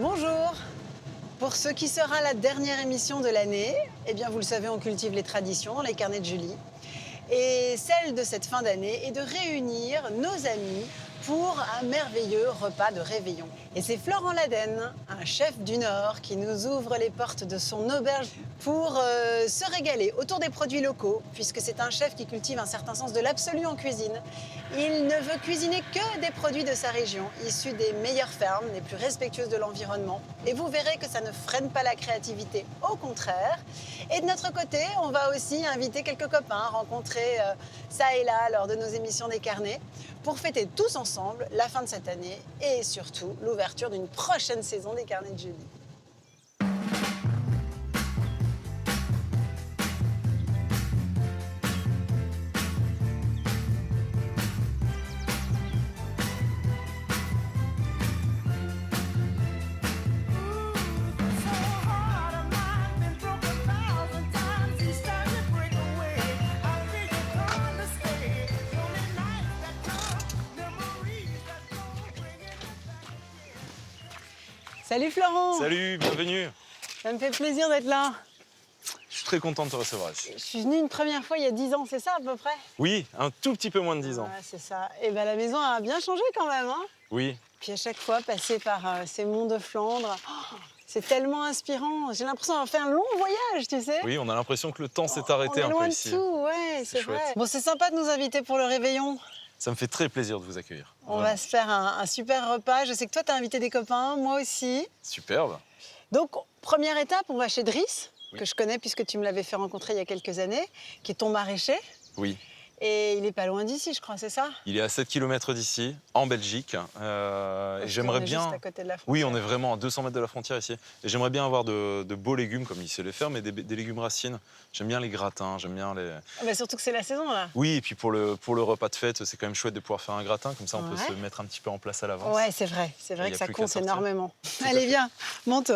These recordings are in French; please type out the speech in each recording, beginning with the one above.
Bonjour. Pour ce qui sera la dernière émission de l'année, eh bien vous le savez, on cultive les traditions dans les carnets de Julie. Et celle de cette fin d'année est de réunir nos amis pour un merveilleux repas de réveillon. Et c'est Florent Laden, un chef du Nord, qui nous ouvre les portes de son auberge pour se régaler autour des produits locaux, puisque c'est un chef qui cultive un certain sens de l'absolu en cuisine. Il ne veut cuisiner que des produits de sa région, issus des meilleures fermes, les plus respectueuses de l'environnement. Et vous verrez que ça ne freine pas la créativité, au contraire. Et de notre côté, on va aussi inviter quelques copains rencontrés ça et là lors de nos émissions des carnets pour fêter tous ensemble la fin de cette année et surtout l'ouverture d'une prochaine saison des carnets de Julie. Salut Florent. Salut, bienvenue. Ça me fait plaisir d'être là. Je suis très content de te recevoir ici. Je suis venue une première fois il y a 10 ans, c'est ça à peu près? Oui, un tout petit peu moins de 10 ans. Ouais, c'est ça. Et ben la maison a bien changé quand même, hein. Oui, Puis à chaque fois, passer par ces monts de Flandre, oh, c'est tellement inspirant. J'ai l'impression d'avoir fait un long voyage, tu sais. oui, on a l'impression que le temps s'est arrêté On est un loin peu de ici. tout, ouais, c'est chouette. vrai. Bon, c'est sympa de nous inviter pour le réveillon. Ça me fait très plaisir de vous accueillir. On Vraiment. va se faire un super repas. Je sais que toi, tu as invité des copains, moi aussi. Superbe. Donc, première étape, on va chez Driss, Oui. que je connais puisque tu me l'avais fait rencontrer il y a quelques années, qui est ton maraîcher. Oui, Et il est pas loin d'ici, je crois, c'est ça? il est à 7 km d'ici, en Belgique. Et j'aimerais On est bien... juste à côté de la Oui, frontière. on est vraiment à 200 mètres de la frontière ici. Et j'aimerais bien avoir de beaux légumes, comme il sait les faire, mais des légumes racines. J'aime bien les gratins, j'aime bien les... Ah bah, surtout que c'est la saison, là. Oui, et puis pour le repas de fête, c'est quand même chouette de pouvoir faire un gratin. Comme ça, on peut Ouais. se mettre un petit peu en place à l'avance. Ouais, c'est vrai Il y que a ça plus qu'à compte sortir. énormément. à Allez, fait. viens, monte.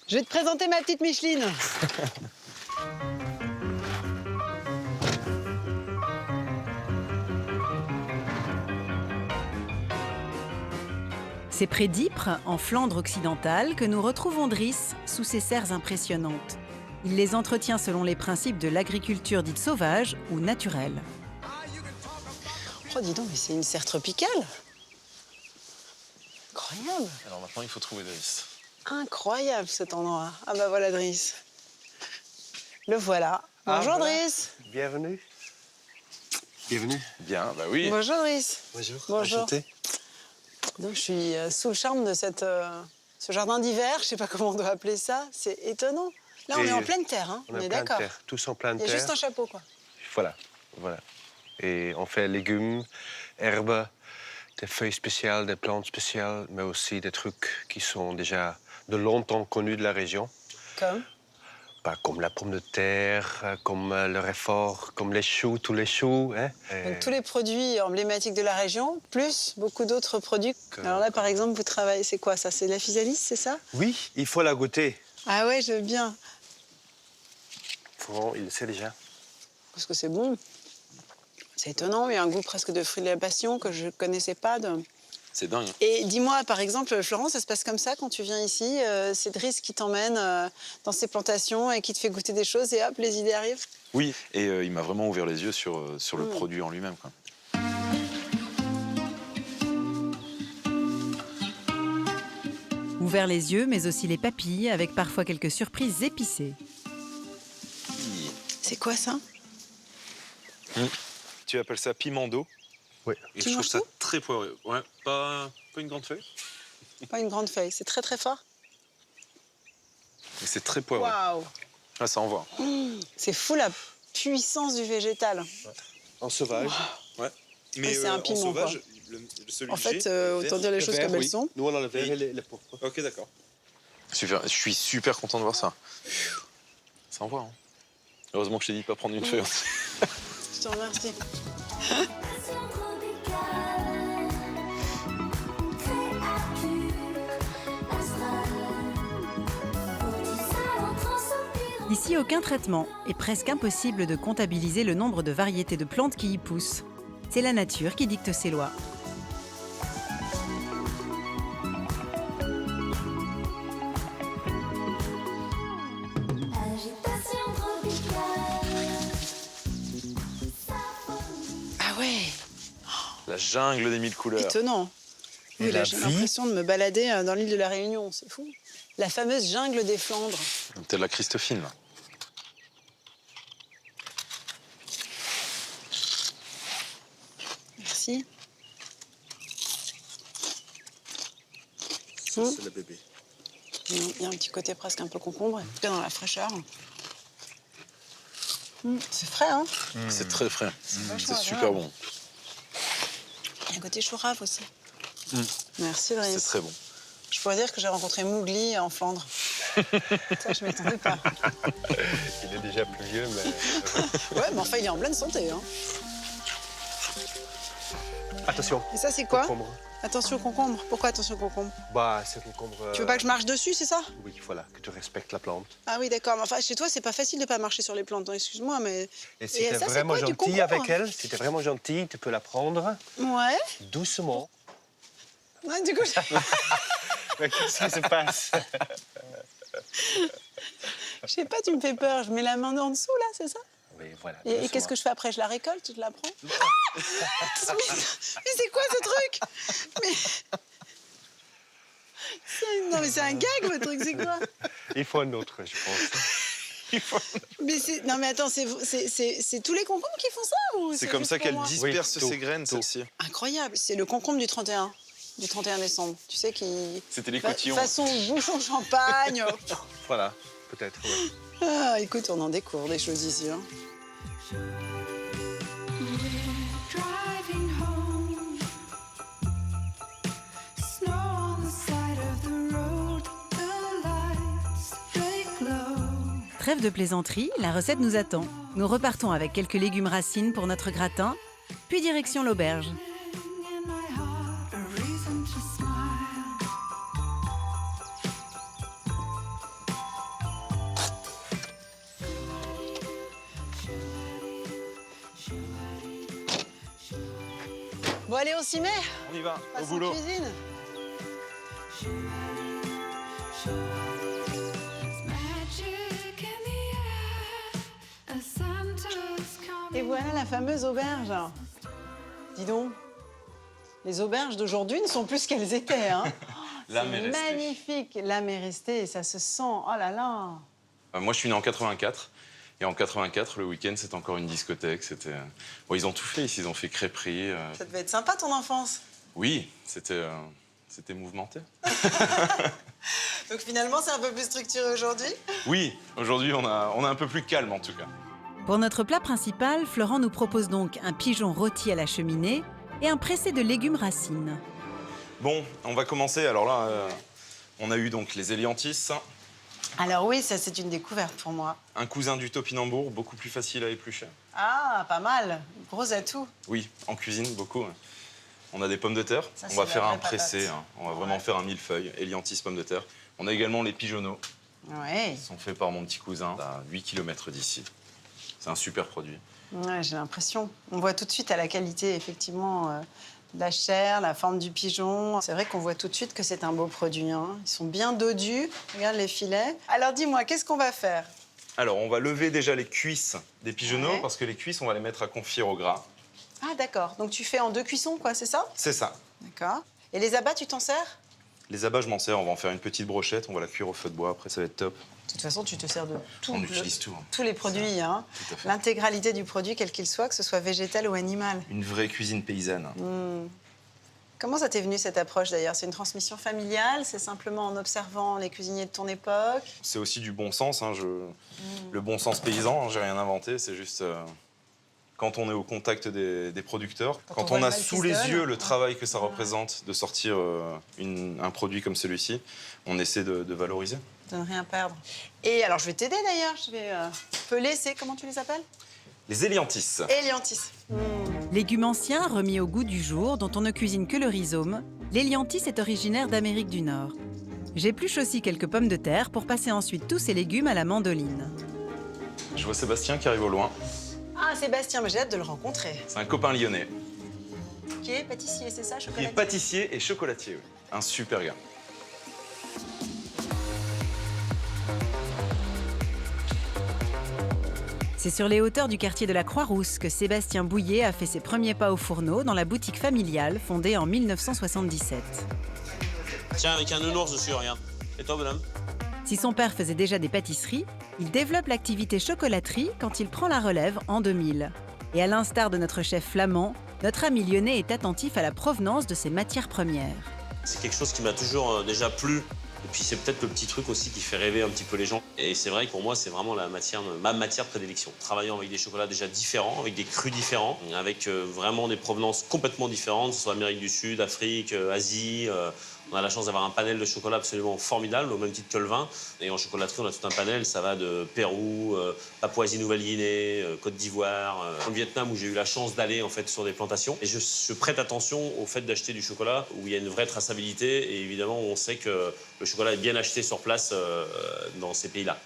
Je vais te présenter ma petite Micheline. C'est près d'Ypres, en Flandre occidentale, que nous retrouvons Driss sous ses serres impressionnantes. Il les entretient selon les principes de l'agriculture dite sauvage ou naturelle. Oh, dis donc, mais c'est une serre tropicale. Incroyable. Alors maintenant, il faut trouver Driss. Incroyable cet endroit. Ah bah voilà Driss. Le voilà. Bonjour voilà. Driss. Bienvenue. Bienvenue. Bien, bah oui. Bonjour Driss. Bonjour. Bonjour. Enchanté. Donc je suis sous le charme de ce jardin d'hiver, je sais pas comment on doit appeler ça. C'est étonnant. Là on Et est en pleine terre, hein. On On est est en pleine d'accord. terre, tous en pleine Il y a terre. juste un chapeau quoi. Voilà, voilà. Et on fait légumes, herbes, des feuilles spéciales, des plantes spéciales, mais aussi des trucs qui sont déjà de longtemps connus de la région. Comme Bah, comme la pomme de terre, comme le réfort, comme les choux, tous les choux. Hein. donc, tous les produits emblématiques de la région, plus beaucoup d'autres produits. Comme- Alors là par exemple vous travaillez, c'est quoi ça? C'est de la physalis, c'est ça? Oui, il faut la goûter. Ah ouais, je veux bien. Florent, il le sait déjà. Parce que c'est bon. C'est étonnant, il y a un goût presque de fruits de la passion que je ne connaissais pas. C'est dingue. Et dis-moi, par exemple, Florence, ça se passe comme ça quand tu viens ici? C'est Driss qui t'emmène dans ses plantations et qui te fait goûter des choses et hop, les idées arrivent? Oui, et il m'a vraiment ouvert les yeux sur le produit en lui-même, quoi. Ouvert les yeux, mais aussi les papilles, avec parfois quelques surprises épicées. C'est quoi ça? Tu appelles ça piment d'eau. Oui. Et Tu je trouve manges ça tout très poivreux. Ouais, pas une grande feuille, Pas une grande feuille, c'est très très fort. mais c'est très poivreux. Waouh! Ah, ça envoie. C'est fou la puissance du végétal. En sauvage. Ouais. Mais c'est un piment, quoi. celui En fait, autant dire les choses comme elles sont. Nous, on a le vert et les pourpres. Ok, d'accord. Super, je suis super content de voir ça. Ça envoie, hein. Heureusement que je t'ai dit de pas prendre une feuille. Je te remercie. Ici, aucun traitement et presque impossible de comptabiliser le nombre de variétés de plantes qui y poussent. C'est la nature qui dicte ses lois. jungle des 1000 couleurs. Étonnant. Et Oui, là, la j'ai vie. l'impression de me balader dans l'île de la Réunion, c'est fou. La fameuse jungle des Flandres. T'es de la Christophine, là. Merci. C'est le bébé. Il y a un petit côté presque un peu concombre, en tout cas dans la fraîcheur. C'est frais, hein? C'est très frais. C'est vachement super agréable. bon. Il y a un côté chourave aussi. Merci, Driss. C'est très bon. Je pourrais dire que j'ai rencontré Mowgli en Flandre. Ça, je m'attendais pas. Il est déjà plus vieux, mais... Ouais, mais enfin, il est en pleine santé, hein. Attention. Et ça, c'est quoi? Concombre. Attention au concombre. Pourquoi attention au concombre? Bah, c'est concombre... Tu veux pas que je marche dessus, c'est ça? Oui, voilà, que tu respectes la plante. Ah oui, d'accord. Mais enfin, chez toi, c'est pas facile de pas marcher sur les plantes, hein. Excuse-moi, mais... Et si t'es ça, c'est vraiment quoi, du gentil concombre? avec elle, si t'es vraiment gentil, tu peux la prendre Ouais. doucement. Ouais, du coup, Mais qu'est-ce qui se passe? je sais pas, tu me fais peur. Je mets la main en dessous, là, c'est ça? Oui, voilà. Et qu'est-ce que je fais après? Je la récolte? Je la prends? Mais c'est quoi ce truc? Mais... Non, mais c'est un gag, votre truc, c'est quoi? Il faut un autre, je pense. Mais c'est... Non, mais attends, c'est tous les concombres qui font ça ou C'est comme juste ça pour qu'elle moi? disperse Oui, tout, ses graines, tout. celle-ci. Incroyable, c'est le concombre du 31 décembre. Tu sais, qui... C'était les cotillons. Façon bouchon champagne. Voilà, peut-être, oui. Ah, écoute, on en découvre des choses ici, hein. Driving home, snow on the side of the road, the lights they glow. Trêve de plaisanterie, la recette nous attend. Nous repartons avec quelques légumes racines pour notre gratin, puis direction l'auberge. In my heart, a reason to smile. Bon, allez, on s'y met. On y va, Passe au en boulot. cuisine. Magic in the air, as Santa's coming. Et voilà la fameuse auberge. Dis donc, les auberges d'aujourd'hui ne sont plus ce qu'elles étaient, hein. L'âme est C'est restée. magnifique, l'âme est restée et ça se sent. Oh là là. Moi, je suis né en 84. Et en 84, le week-end, c'était encore une discothèque. C'était... Bon, ils ont tout fait ici. Ils ont fait crêperie. Ça devait être sympa ton enfance. Oui, c'était mouvementé. Donc finalement, c'est un peu plus structuré aujourd'hui. Oui, aujourd'hui, on a un peu plus calme, en tout cas. Pour notre plat principal, Florent nous propose donc un pigeon rôti à la cheminée et un pressé de légumes racines. Bon, on va commencer. Alors là, on a eu donc les éliantis, Alors oui, ça c'est une découverte pour moi. un cousin du topinambour, beaucoup plus facile à éplucher. Ah, pas mal. Gros atout. Oui, en cuisine, beaucoup. On a des pommes de terre. Ça, On c'est va la faire un vraie pressé. patate. On va vraiment Ouais. faire un millefeuille, éliantis, pommes de terre. On a également les pigeonneaux. Ouais. Ils sont faits par mon petit cousin, à 8 km d'ici. C'est un super produit. Ouais, j'ai l'impression. On voit tout de suite à la qualité, effectivement, de la chair, la forme du pigeon. C'est vrai qu'on voit tout de suite que c'est un beau produit, hein. Ils sont bien dodus. Regarde les filets. Alors dis-moi, qu'est-ce qu'on va faire? Alors, on va lever déjà les cuisses des pigeonneaux, Ouais. parce que les cuisses, on va les mettre à confire au gras. Ah d'accord. Donc tu fais en 2 cuissons, quoi, c'est ça? C'est ça. D'accord. Et les abats, tu t'en sers? Les abats, je m'en sers. On va en faire une petite brochette. On va la cuire au feu de bois. Après, ça va être top. De toute façon, tu te sers de tout. On utilise tout, hein. Tous les produits, hein. Tout à fait. L'intégralité du produit, quel qu'il soit, que ce soit végétal ou animal. Une vraie cuisine paysanne. Comment ça t'est venu cette approche d'ailleurs? C'est une transmission familiale? C'est simplement en observant les cuisiniers de ton époque? C'est aussi du bon sens. Hein. Le bon sens paysan, hein, j'ai rien inventé. C'est juste quand on est au contact des producteurs, Quand quand on on voit a le mal sous qui se les donne. yeux le travail que ça représente de sortir un produit comme celui-ci, on essaie de valoriser. De ne rien perdre. Et alors, je vais t'aider d'ailleurs. Je vais peler, c'est comment tu les appelles? Les éliantis. Éliantis. Légumes anciens remis au goût du jour dont on ne cuisine que le rhizome, l'éliantis est originaire d'Amérique du Nord. J'épluche aussi quelques pommes de terre pour passer ensuite tous ces légumes à la mandoline. Je vois Sébastien qui arrive au loin. Ah, Sébastien, mais j'ai hâte de le rencontrer. C'est un copain lyonnais. Qui est pâtissier, c'est ça, Qui est chocolatier? pâtissier et chocolatier. Oui. Un super gars. C'est sur les hauteurs du quartier de la Croix-Rousse que Sébastien Bouillet a fait ses premiers pas au fourneau dans la boutique familiale fondée en 1977. Tiens, avec un nounours dessus, regarde. Et toi, bonhomme? Si son père faisait déjà des pâtisseries, il développe l'activité chocolaterie quand il prend la relève en 2000. Et à l'instar de notre chef flamand, notre ami lyonnais est attentif à la provenance de ses matières premières. C'est quelque chose qui m'a toujours déjà plu. Et puis c'est peut-être le petit truc aussi qui fait rêver un petit peu les gens. Et c'est vrai que pour moi, c'est vraiment ma matière de prédilection. Travaillant avec des chocolats déjà différents, avec des crus différents, avec vraiment des provenances complètement différentes, que ce soit Amérique du Sud, Afrique, Asie. On a la chance d'avoir un panel de chocolat absolument formidable, au même titre que le vin. Et en chocolaterie, on a tout un panel. Ça va de Pérou, Papouasie-Nouvelle-Guinée, Côte d'Ivoire, au Vietnam, où j'ai eu la chance d'aller en fait sur des plantations. Et je prête attention au fait d'acheter du chocolat où il y a une vraie traçabilité. Et évidemment, on sait que le chocolat est bien acheté sur place dans ces pays-là.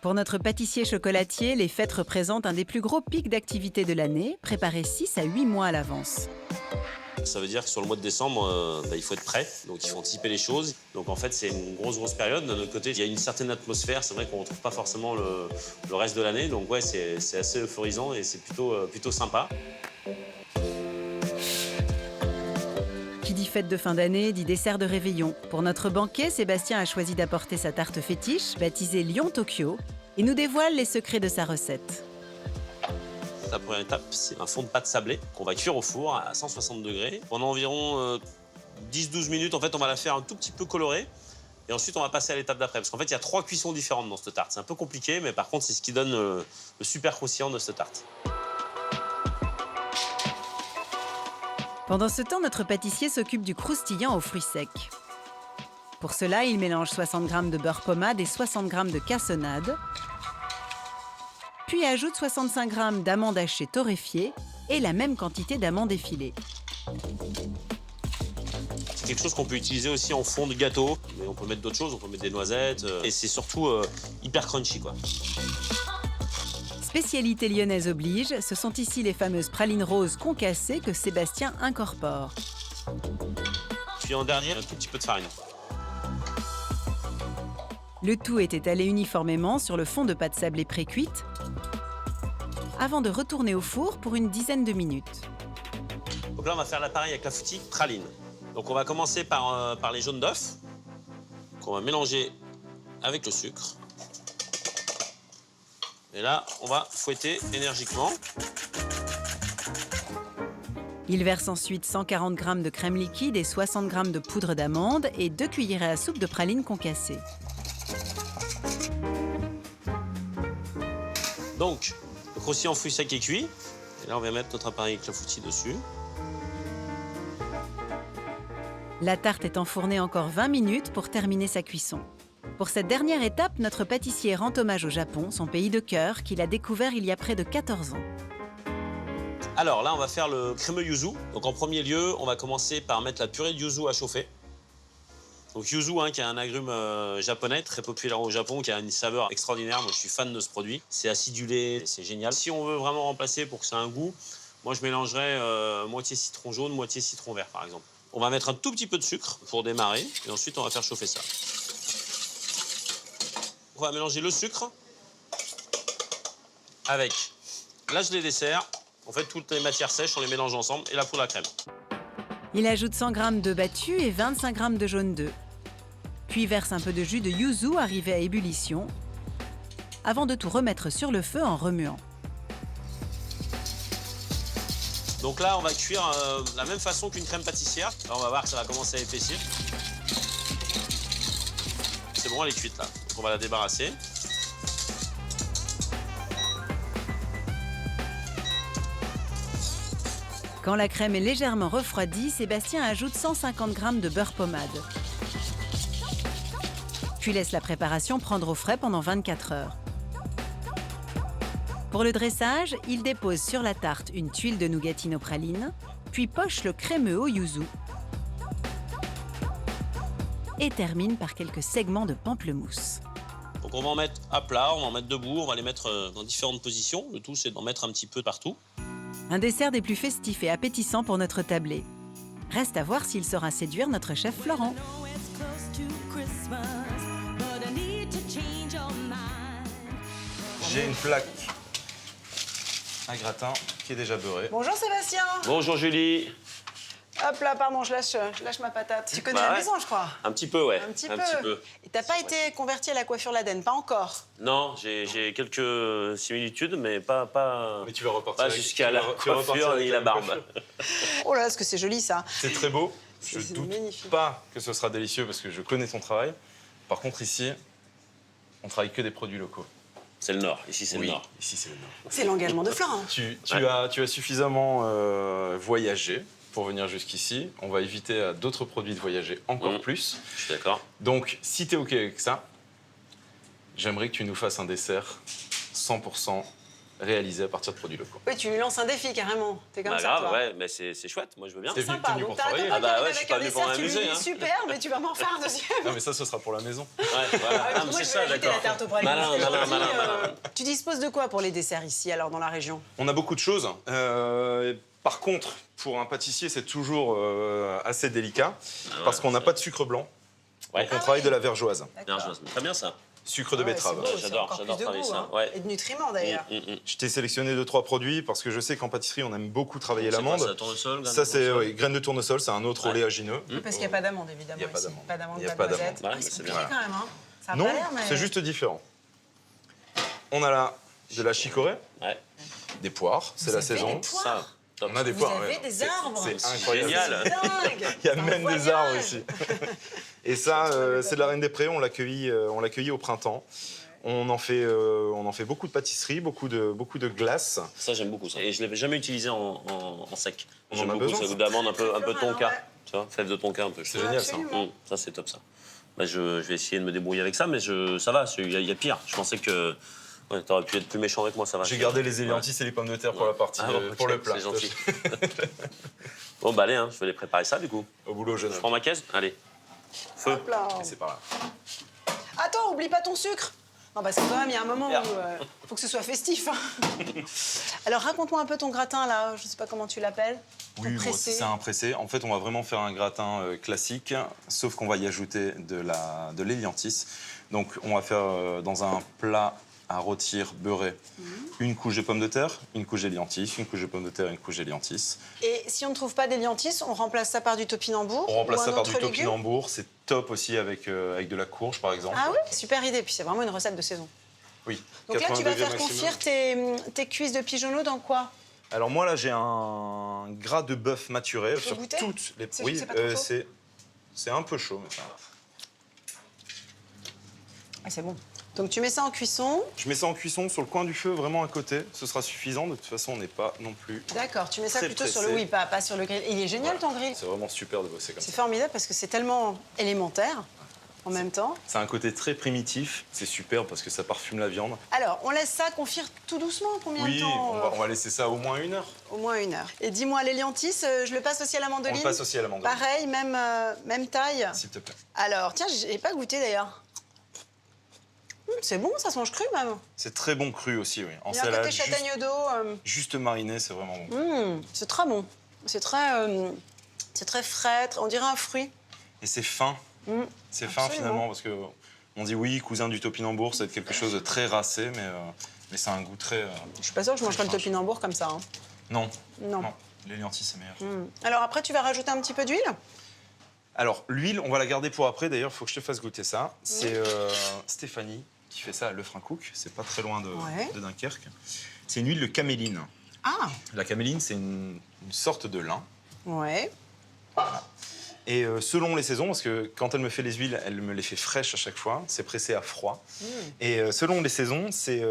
Pour notre pâtissier chocolatier, les fêtes représentent un des plus gros pics d'activité de l'année, préparés 6 à 8 mois à l'avance. Ça veut dire que sur le mois de décembre, il faut être prêt, donc il faut anticiper les choses. Donc en fait, c'est une grosse période. D'un autre côté, il y a une certaine atmosphère, c'est vrai qu'on ne retrouve pas forcément le reste de l'année. Donc ouais, c'est assez euphorisant et c'est plutôt sympa. Qui dit fête de fin d'année, dit dessert de réveillon. Pour notre banquet, Sébastien a choisi d'apporter sa tarte fétiche, baptisée Lyon Tokyo, et nous dévoile les secrets de sa recette. La première étape, c'est un fond de pâte sablée qu'on va cuire au four à 160 degrés. Pendant environ 10-12 minutes, en fait, on va la faire un tout petit peu colorée. Et ensuite, on va passer à l'étape d'après. Parce qu'en fait, il y a 3 cuissons différentes dans cette tarte. C'est un peu compliqué, mais par contre, c'est ce qui donne le super croustillant de cette tarte. Pendant ce temps, notre pâtissier s'occupe du croustillant aux fruits secs. Pour cela, il mélange 60 g de beurre pommade et 60 g de cassonade, puis ajoute 65 g d'amandes hachées torréfiées et la même quantité d'amandes effilées. C'est quelque chose qu'on peut utiliser aussi en fond de gâteau. Mais on peut mettre d'autres choses, on peut mettre des noisettes. Et c'est surtout hyper crunchy, quoi. Spécialité lyonnaise oblige, ce sont ici les fameuses pralines roses concassées que Sébastien incorpore. Puis en dernier, un tout petit peu de farine. Le tout est étalé uniformément sur le fond de pâte sablée pré-cuite, avant de retourner au four pour une dizaine de minutes. Donc là, on va faire l'appareil avec la foutie praline. Donc on va commencer par les jaunes d'œufs, qu'on va mélanger avec le sucre. Et là, on va fouetter énergiquement. Il verse ensuite 140 g de crème liquide et 60 g de poudre d'amande et 2 cuillerées à soupe de pralines concassées. Donc, le croustillant fruits secs est cuit. Et là, on va mettre notre appareil avec la foutie dessus. La tarte est enfournée encore 20 minutes pour terminer sa cuisson. Pour cette dernière étape, notre pâtissier rend hommage au Japon, son pays de cœur, qu'il a découvert il y a près de 14 ans. Alors là, on va faire le crémeux yuzu. Donc en premier lieu, on va commencer par mettre la purée de yuzu à chauffer. Donc yuzu, qui est un agrume japonais, très populaire au Japon, qui a une saveur extraordinaire. Moi, je suis fan de ce produit. C'est acidulé, c'est génial. Si on veut vraiment remplacer pour que ça ait un goût, moi, je mélangerais moitié citron jaune, moitié citron vert, par exemple. On va mettre un tout petit peu de sucre pour démarrer, et ensuite, on va faire chauffer ça. On va mélanger le sucre avec la gelée dessert. En fait, toutes les matières sèches, on les mélange ensemble, et la poudre à crème. Il ajoute 100 g de battu et 25 g de jaune d'œuf. Puis verse un peu de jus de yuzu arrivé à ébullition, avant de tout remettre sur le feu en remuant. Donc là, on va cuire de la même façon qu'une crème pâtissière. Là, on va voir que ça va commencer à épaissir. C'est bon, elle est cuite là. Donc on va la débarrasser. Quand la crème est légèrement refroidie, Sébastien ajoute 150 g de beurre pommade. Puis laisse la préparation prendre au frais pendant 24 heures. Pour le dressage, il dépose sur la tarte une tuile de nougatine aux pralines, puis poche le crémeux au yuzu et termine par quelques segments de pamplemousse. Donc on va en mettre à plat, on va en mettre debout, on va les mettre dans différentes positions. Le tout, c'est d'en mettre un petit peu partout. Un dessert des plus festifs et appétissants pour notre tablé. Reste à voir s'il saura séduire notre chef Florent. J'ai une plaque un gratin qui est déjà beurré. Bonjour Sébastien. Bonjour Julie. Hop là, pardon, je lâche ma patate. Tu connais Bah la ouais. maison, je crois. Un petit peu, ouais. Un petit peu. Et t'as pas été converti à la coiffure Laden, pas encore. Non, j'ai quelques similitudes, mais pas Mais tu vas repartir. pas jusqu'à la tu vas repartir coiffure avec ni la barbe. coiffure. Oh là, est-ce que c'est joli ça. C'est très beau. Je C'est doute magnifique. pas que ce sera délicieux parce que je connais ton travail. Par contre, ici, on travaille que des produits locaux. C'est le Nord, ici c'est Oui, le Nord. ici c'est le Nord. C'est l'engagement de Florent. Tu as suffisamment voyagé pour venir jusqu'ici. On va éviter à d'autres produits de voyager encore plus. Je suis d'accord. Donc, si tu es OK avec ça, j'aimerais que tu nous fasses un dessert 100% réalisé à partir de produits locaux. Oui, tu lui lances un défi carrément. T'es comme Bah ça, grave, toi. ouais, mais c'est chouette, moi je veux bien. C'est Sympa. venu Donc pour t'as un travailler. copain Ah bah qui ouais, arrive je suis avec pas un venu pour dessert, tu lui m'amuser, dis hein. super, mais tu vas m'en faire un deuxième. Non, mais ça, ce sera pour la maison. Ouais, voilà. Ah, Ah, mais moi, c'est je ça, vais ajouter d'accord. la tarte au praliné. Malin, malin, malin, Euh, malin. Tu disposes de quoi pour les desserts ici, alors, dans la région? On a beaucoup de choses. Par contre, pour un pâtissier, c'est toujours assez délicat parce qu'on n'a pas de sucre blanc. Ouais. Donc, on travaille de la vergeoise. Bien, très bien ça. Sucre de betterave. C'est beau, J'adore, c'est encore j'adore plus de travailler goût, ça, hein. ouais. Et de nutriments, d'ailleurs. Je t'ai sélectionné 2-3 produits parce que je sais qu'en pâtisserie, on aime beaucoup travailler l'amande. Ça, tournesol, Ça, c'est graines de tournesol, c'est un autre Ouais. oléagineux. Parce qu'il n'y a pas d'amande, évidemment. Il y a pas ici. d'amande. Pas d'amande, Il y a pas pas de noisette. d'amande. Ouais, C'est c'est compliqué bien. quand même, hein. Ça a Non, pas l'air, mais... c'est juste différent. On a là de la chicorée, Ouais, des poires, c'est Vous la avez saison. des poires ça. Top. On a des Vous poires. avez ouais. des C'est- arbres. C'est C'est incroyable. génial. Dingue. Il y a C'est un même des voyage. arbres aussi. Et ça, c'est de la Reine des Prés. On l'a cueilli au printemps. On en fait beaucoup de pâtisseries, beaucoup de glaces. Ça, j'aime beaucoup ça. Et je l'avais jamais utilisé en sec. On J'aime en a beaucoup besoin. ça goût d'amande, un peu Florent, tonka. ouais. Tu vois, fève de tonka un peu. C'est génial ça. Absolument. Ça, c'est top ça. Bah, je vais essayer de me débrouiller avec ça, mais ça va, il y a pire. Je pensais que ouais, t'aurais pu être plus méchant avec moi, ça va. J'ai gardé les éliantis et les pommes de terre pour la partie, Ah bon, pour ok, le plat. C'est gentil. Bon, bah allez, hein, je vais aller préparer ça du coup. Au boulot, jeune Je homme. prends ma caisse, allez. Feu. Hop là. Et c'est par là. Attends, oublie pas ton sucre. Non, parce que quand même, il y a un moment où Merde. faut que ce soit festif. hein. Alors, raconte-moi un peu ton gratin, là. Je sais pas comment tu l'appelles. Ton Oui, bon, pressé. c'est un pressé. En fait, on va vraiment faire un gratin classique, sauf qu'on va y ajouter de l'éliantis. Donc, on va faire dans un plat à rôtir beurré une couche de pommes de terre, une couche d'éliantis, une couche de pommes de terre et une couche d'éliantis. Et si on ne trouve pas d'éliantis, on remplace ça par du topinambour On remplace ou un ça par du autre légume. topinambour. C'est top aussi avec de la courge, par exemple. Ah oui, super idée. Puis c'est vraiment une recette de saison. Oui. Donc là, tu 80 vas degrés faire maximum. confire tes cuisses de pigeonneau dans quoi? Alors moi, là, j'ai un gras de bœuf maturé peux sur goûter toutes les... C'est- Oui, c'est pas trop chaud c'est un peu chaud, mais ça va. Ah, c'est bon. Donc tu mets ça en cuisson. Je mets ça en cuisson sur le coin du feu, vraiment à côté. Ce sera suffisant. De toute façon, on n'est pas non plus... D'accord, tu mets ça Très plutôt sur le... pressé. Oui, pas sur le grill. Il est génial, ton grill. C'est vraiment super de bosser comme C'est ça. formidable parce que c'est tellement élémentaire en même temps. C'est un côté très primitif. C'est super parce que ça parfume la viande. Alors, on laisse ça confire tout doucement. Combien Oui, de temps on va laisser ça au moins 1 heure. Au moins 1 heure. Et dis-moi, l'éliantis, je le passe aussi à la On mandoline. le passe aussi à la mandoline, Pareil, même taille. s'il te plaît. Alors, tiens, j'ai pas goûté d'ailleurs. C'est bon, ça se mange cru même. C'est très bon cru aussi, oui. En Il y a un salade, côté châtaigne d'eau. juste mariné, c'est vraiment bon. C'est très bon. C'est très frais. On dirait un fruit. Et c'est fin. C'est fin Absolument. finalement parce que on dit oui, cousin du topinambour, c'est quelque chose de très racé, mais c'est un goût très. Je suis pas sûre que je mangerais le Très topinambour comme ça. hein. Non. Non. L'éliantis, c'est meilleur. Alors après, tu vas rajouter un petit peu d'huile. Alors, l'huile, on va la garder pour après. D'ailleurs, il faut que je te fasse goûter ça. C'est Stéphanie qui fait ça à Le Cook. C'est pas très loin Ouais. de Dunkerque. C'est une huile de caméline. Ah, La caméline, c'est une sorte de lin. ouais. Et selon les saisons, parce que quand elle me fait les huiles, elle me les fait fraîches à chaque fois. C'est pressé à froid. Et selon les saisons, c'est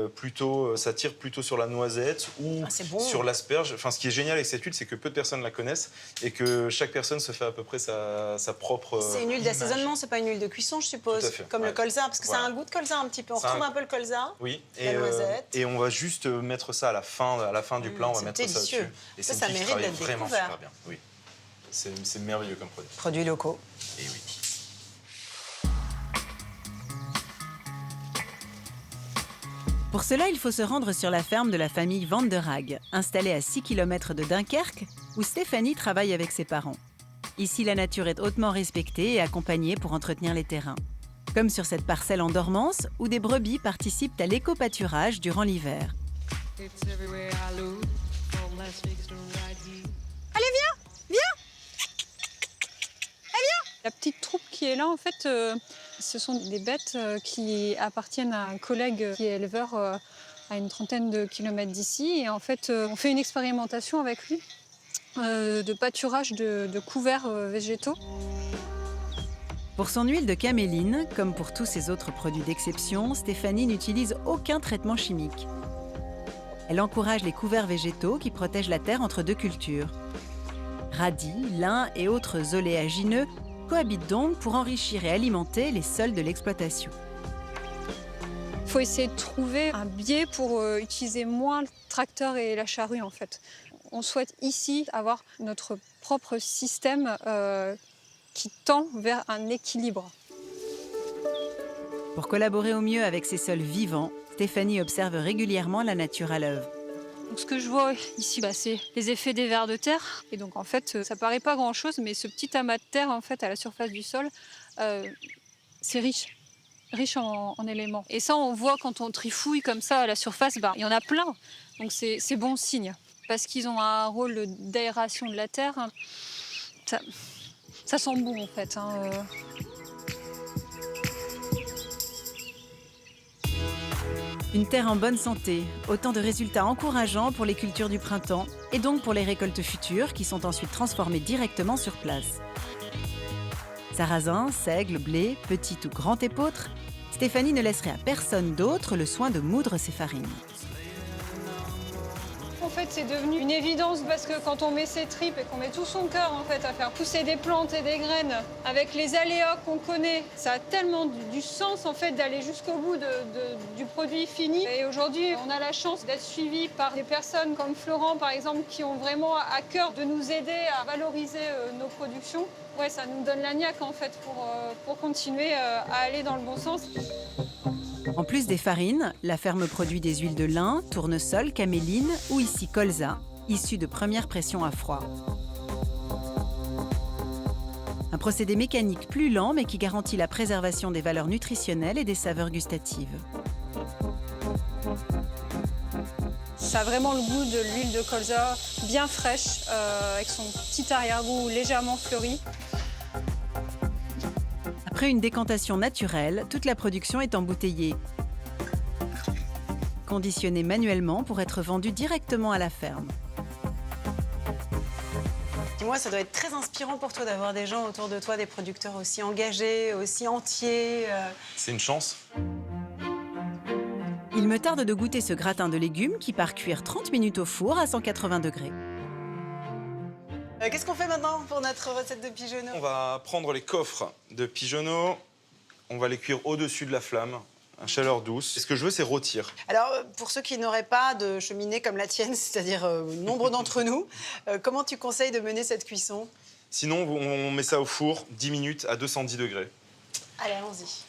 ça tire plutôt sur la noisette ou Ah, c'est bon. sur l'asperge. Enfin, ce qui est génial avec cette huile, c'est que peu de personnes la connaissent et que chaque personne se fait à peu près sa propre. C'est une huile image. d'assaisonnement, c'est pas une huile de cuisson, je suppose. Tout à fait, Comme le ouais. colza, parce que Voilà. ça a un goût de colza un petit peu. On Ça a retrouve un- un peu le colza. Oui, La noisette. et on va juste mettre ça à la fin du plat, on va c'est mettre ça délicieux. dessus. Et Ça, c'est ça une huile qui mérite travaille d'être vraiment découvert. super bien. Oui. C'est merveilleux comme produit. Produits locaux. Et oui. Pour cela, il faut se rendre sur la ferme de la famille Van der Haag, installée à 6 km de Dunkerque, où Stéphanie travaille avec ses parents. Ici, la nature est hautement respectée et accompagnée pour entretenir les terrains. Comme sur cette parcelle en dormance, où des brebis participent à l'éco-pâturage durant l'hiver. La petite troupe qui est là, en fait, ce sont des bêtes qui appartiennent à un collègue qui est éleveur à une trentaine de kilomètres d'ici. Et en fait, on fait une expérimentation avec lui de pâturage de couverts végétaux. Pour son huile de caméline, comme pour tous ses autres produits d'exception, Stéphanie n'utilise aucun traitement chimique. Elle encourage les couverts végétaux qui protègent la terre entre deux cultures. Radis, lin et autres oléagineux cohabitent donc pour enrichir et alimenter les sols de l'exploitation. Il faut essayer de trouver un biais pour utiliser moins le tracteur et la charrue, en fait. On souhaite ici avoir notre propre système qui tend vers un équilibre. Pour collaborer au mieux avec ces sols vivants, Stéphanie observe régulièrement la nature à l'œuvre. Donc, ce que je vois ici, c'est les effets des vers de terre. Et donc, en fait, ça paraît pas grand-chose, mais ce petit amas de terre, en fait, à la surface du sol, c'est riche en éléments. Et ça, on voit quand on trifouille comme ça à la surface, il y en a plein. Donc, c'est bon signe. Parce qu'ils ont un rôle d'aération de la terre. Ça sent bon, en fait. Une terre en bonne santé, autant de résultats encourageants pour les cultures du printemps et donc pour les récoltes futures qui sont ensuite transformées directement sur place. Sarrasin, seigle, blé, petit ou grand épeautre, Stéphanie ne laisserait à personne d'autre le soin de moudre ses farines. En fait, c'est devenu une évidence parce que quand on met ses tripes et qu'on met tout son cœur en fait à faire pousser des plantes et des graines avec les aléas qu'on connaît, ça a tellement du sens en fait d'aller jusqu'au bout du produit fini. Et aujourd'hui, on a la chance d'être suivi par des personnes comme Florent par exemple qui ont vraiment à cœur de nous aider à valoriser nos productions. Ouais, ça nous donne la niaque en fait pour continuer à aller dans le bon sens. En plus des farines, la ferme produit des huiles de lin, tournesol, caméline ou ici colza, issues de première pression à froid. Un procédé mécanique plus lent mais qui garantit la préservation des valeurs nutritionnelles et des saveurs gustatives. Ça a vraiment le goût de l'huile de colza bien fraîche, avec son petit arrière-goût légèrement fleuri. Après une décantation naturelle, toute la production est embouteillée, conditionnée manuellement pour être vendue directement à la ferme. Dis-moi, ça doit être très inspirant pour toi d'avoir des gens autour de toi, des producteurs aussi engagés, aussi entiers. C'est une chance. Il me tarde de goûter ce gratin de légumes qui part cuire 30 minutes au four à 180 degrés. Qu'est-ce qu'on fait maintenant pour notre recette de pigeonneau? On va prendre les coffres de pigeonneau, on va les cuire au-dessus de la flamme, à chaleur douce. Et ce que je veux, c'est rôtir. Alors, pour ceux qui n'auraient pas de cheminée comme la tienne, c'est-à-dire nombre d'entre nous, comment tu conseilles de mener cette cuisson? Sinon, on met ça au four 10 minutes à 210 degrés. Allez, allons-y.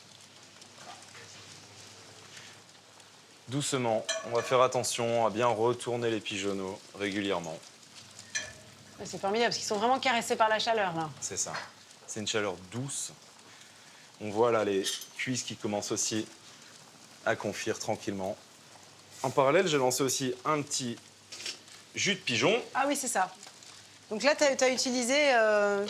Doucement, on va faire attention à bien retourner les pigeonneaux régulièrement. C'est formidable, parce qu'ils sont vraiment caressés par la chaleur, là. C'est ça. C'est une chaleur douce. On voit là les cuisses qui commencent aussi à confire tranquillement. En parallèle, j'ai lancé aussi un petit jus de pigeon. Ah oui, c'est ça. Donc là, tu as utilisé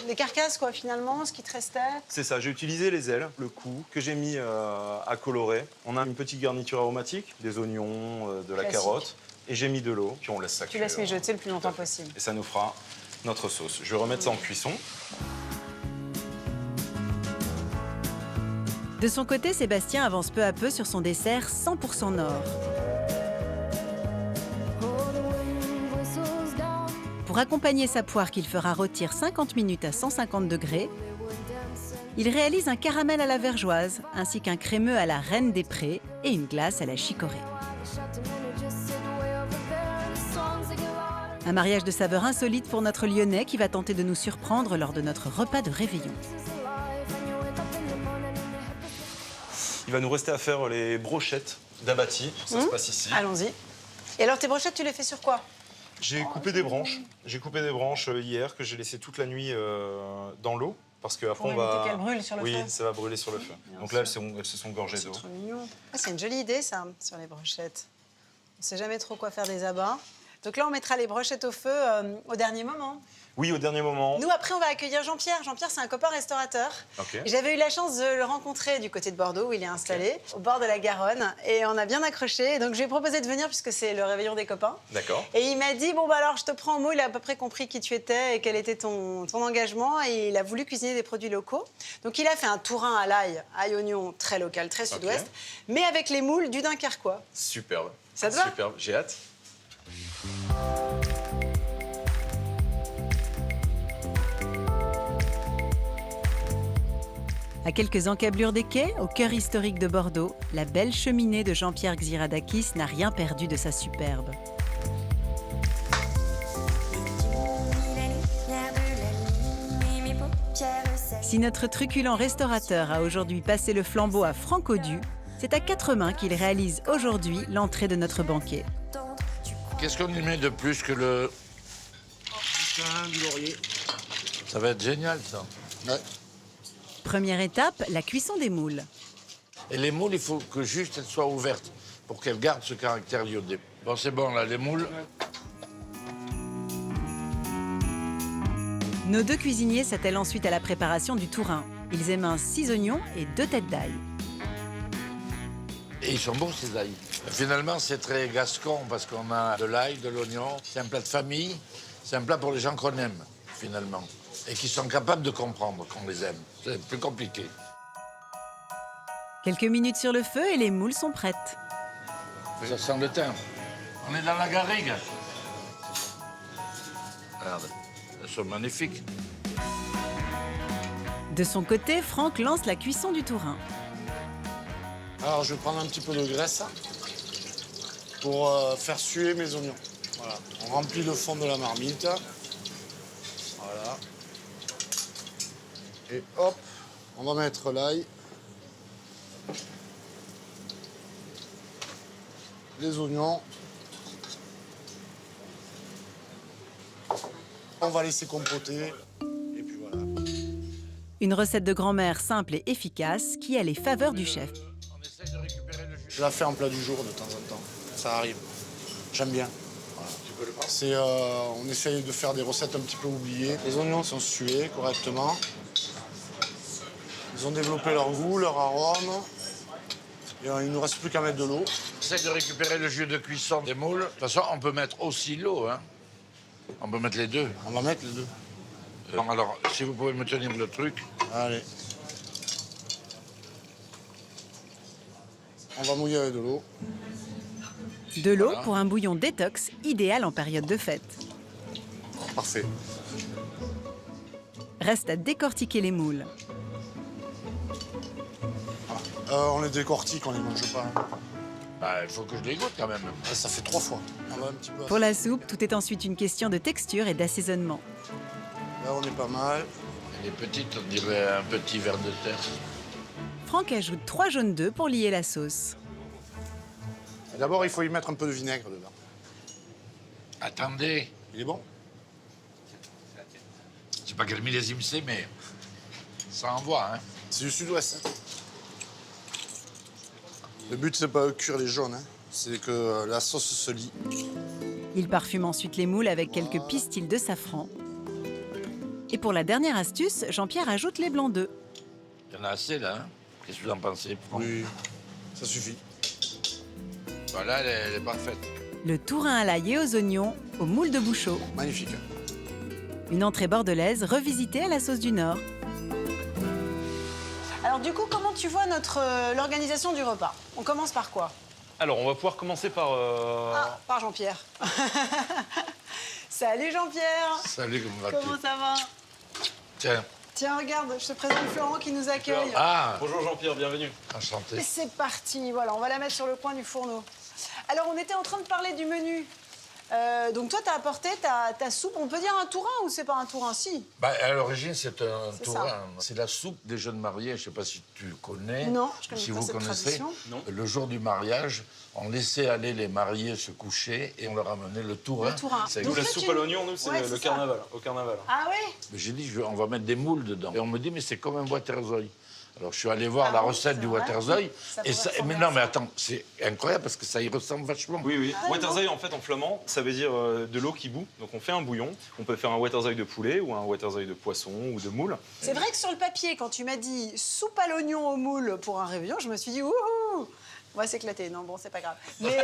les carcasses, quoi, finalement, ce qui te restait. C'est ça, j'ai utilisé les ailes, le cou, que j'ai mis à colorer. On a une petite garniture aromatique, des oignons, de la Classique. carotte. Et j'ai mis de l'eau, puis on laisse ça Tu cuire. laisses mijoter le plus longtemps possible. Et ça nous fera notre sauce. Je vais remettre ça en cuisson. De son côté, Sébastien avance peu à peu sur son dessert 100% nord. Pour accompagner sa poire qu'il fera rôtir 50 minutes à 150 degrés, il réalise un caramel à la vergeoise, ainsi qu'un crémeux à la reine des prés et une glace à la chicorée. Un mariage de saveurs insolites pour notre Lyonnais qui va tenter de nous surprendre lors de notre repas de réveillon. Il va nous rester à faire les brochettes d'abati. Ça se passe ici. Allons-y. Et alors, tes brochettes, tu les fais sur quoi? J'ai coupé des branches. J'ai coupé des branches hier que j'ai laissé toute la nuit dans l'eau. Parce qu'après, Pour on va. éviter qu'elles brûlent sur le feu. Oui, ça va brûler sur le feu. Bien Donc sûr. là, elles se sont gorgées C'est d'eau. trop mignon. Ah, c'est une jolie idée, ça, sur les brochettes. On ne sait jamais trop quoi faire des abats. Donc là, on mettra les brochettes au feu au dernier moment. Oui, au dernier moment. Nous, après, on va accueillir Jean-Pierre. Jean-Pierre, c'est un copain restaurateur. Ok. Et j'avais eu la chance de le rencontrer du côté de Bordeaux, où il est installé, au bord de la Garonne. Et on a bien accroché. Et donc, je lui ai proposé de venir, puisque c'est le réveillon des copains. D'accord. Et il m'a dit, bon, bah alors, je te prends au mot. Il a à peu près compris qui tu étais et quel était ton engagement. Et il a voulu cuisiner des produits locaux. Donc, il a fait un tourin à l'ail, ail-oignon, très local, très sud-ouest, mais avec les moules du Dunkerquois. Superbe. Ça te va? Superbe, j'ai hâte. À quelques encablures des quais, au cœur historique de Bordeaux, la belle cheminée de Jean-Pierre Xiradakis n'a rien perdu de sa superbe. Si notre truculent restaurateur a aujourd'hui passé le flambeau à Franck Audu, c'est à quatre mains qu'il réalise aujourd'hui l'entrée de notre banquet. Qu'est-ce qu'on y met de plus que le... Du laurier. Ça va être génial, ça. Ouais. Première étape, la cuisson des moules. Et les moules, il faut que juste elles soient ouvertes pour qu'elles gardent ce caractère iodé. Bon, c'est bon, là, les moules. Nos deux cuisiniers s'attellent ensuite à la préparation du tourin. Ils émincent 6 oignons et 2 têtes d'ail. Et ils sont bons, ces ails. Finalement, c'est très gascon parce qu'on a de l'ail, de l'oignon. C'est un plat de famille. C'est un plat pour les gens qu'on aime, finalement. Et qui sont capables de comprendre qu'on les aime. C'est plus compliqué. Quelques minutes sur le feu et les moules sont prêtes. Ça sent le thym. On est dans la garrigue. Regarde, elles sont magnifiques. De son côté, Franck lance la cuisson du tourin. Alors, je vais prendre un petit peu de graisse pour faire suer mes oignons. Voilà. On remplit le fond de la marmite. Voilà. Et hop, on va mettre l'ail. Les oignons. On va laisser compoter. Et puis voilà. Une recette de grand-mère simple et efficace qui a les faveurs du chef. On essaye de récupérer le jus. Je la fais en plat du jour de temps en temps. Ça arrive. J'aime bien. Tu peux le prendre. On essaye de faire des recettes un petit peu oubliées. Les oignons sont sués correctement. Ils ont développé leur goût, leur arôme. Et il ne nous reste plus qu'à mettre de l'eau. On essaye de récupérer le jus de cuisson des moules. De toute façon, on peut mettre aussi l'eau, hein. On peut mettre les deux. On va mettre les deux. Bon, alors, si vous pouvez me tenir le truc. Allez. On va mouiller avec de l'eau. De l'eau Voilà. pour un bouillon détox, idéal en période de fête. Parfait. Reste à décortiquer les moules. On les décortique, on les mange pas. Bah, il faut que je les goûte quand même. Ça fait 3 fois. On va un petit peu. Pour la soupe, tout est ensuite une question de texture et d'assaisonnement. Là, on est pas mal. Elle est petite, on dirait un petit ver de terre. Franck ajoute 3 jaunes d'œufs pour lier la sauce. Et d'abord, il faut y mettre un peu de vinaigre dedans. Attendez, Il est bon? je sais pas quel millésime c'est, mais ça envoie, hein. C'est du sud-ouest. Hein. Le but, c'est pas de cuire les jaunes, hein. C'est que la sauce se lie. Il parfume ensuite les moules avec quelques pistils de safran. Et pour la dernière astuce, Jean-Pierre ajoute les blancs d'œufs. Il y en a assez, là, hein. Qu'est-ce que vous en pensez? Oui, ça suffit. Voilà, elle est parfaite. Le tourin à l'ail et aux oignons, aux moules de Bouchot. Magnifique. Une entrée bordelaise revisitée à la sauce du Nord. Alors du coup, comment tu vois l'organisation du repas? On commence par quoi? Alors, on va pouvoir commencer par... Ah, par Jean-Pierre. Salut Jean-Pierre. Salut, comment vas-tu? Comment ça va? Tiens. Tiens, regarde, je te présente Florent qui nous accueille. Ah, Bonjour Jean-Pierre, bienvenue. enchanté. Et c'est parti, voilà, on va la mettre sur le coin du fourneau. Alors, on était en train de parler du menu. Donc toi, tu as apporté ta soupe, on peut dire un tourin ou c'est pas un tourin? Si. Bah, à l'origine, c'est un C'est tourin. ça. C'est la soupe des jeunes mariés. Je sais pas si tu connais. Non, je connais si pas vous cette connaissez. tradition. Non. Le jour du mariage, on laissait aller les mariés se coucher et on leur amenait le tourin. Le tourin. C'est Donc La là, soupe tu- à l'oignon, nous, c'est Ouais, le c'est ça. carnaval. Au carnaval. Ah ouais? Mais j'ai dit, on va mettre des moules dedans. Et on me dit, mais c'est comme un boîte à rasoir. Alors je suis allé voir la recette c'est du vrai Waterzooi. Ça Et pourrait ça, ressembler mais non, à mais ça. attends, c'est incroyable parce que ça y ressemble vachement. Oui, oui. Ah, Waterzooi, en fait, en flamand, ça veut dire de l'eau qui bout. Donc on fait un bouillon. On peut faire un Waterzooi de poulet ou un Waterzooi de poisson ou de moule. C'est vrai que sur le papier, quand tu m'as dit soupe à l'oignon au moule pour un réveillon, je me suis dit wouhou, on va s'éclater. Non, bon, c'est pas grave. Mais,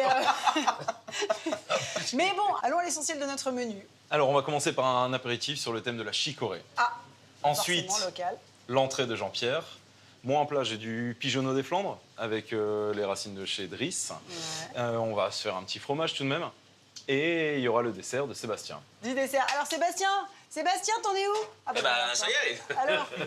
mais bon, allons à l'essentiel de notre menu. Alors, on va commencer par un apéritif sur le thème de la chicorée. Ah, Ensuite, forcément local. l'entrée de Jean-Pierre. Moi, en plat, j'ai du pigeonneau des Flandres avec les racines de chez Driss. Ouais. On va se faire un petit fromage tout de même. Et il y aura le dessert de Sébastien. Du dessert. Alors Sébastien, t'en es où? Ah Eh ben, ça y est.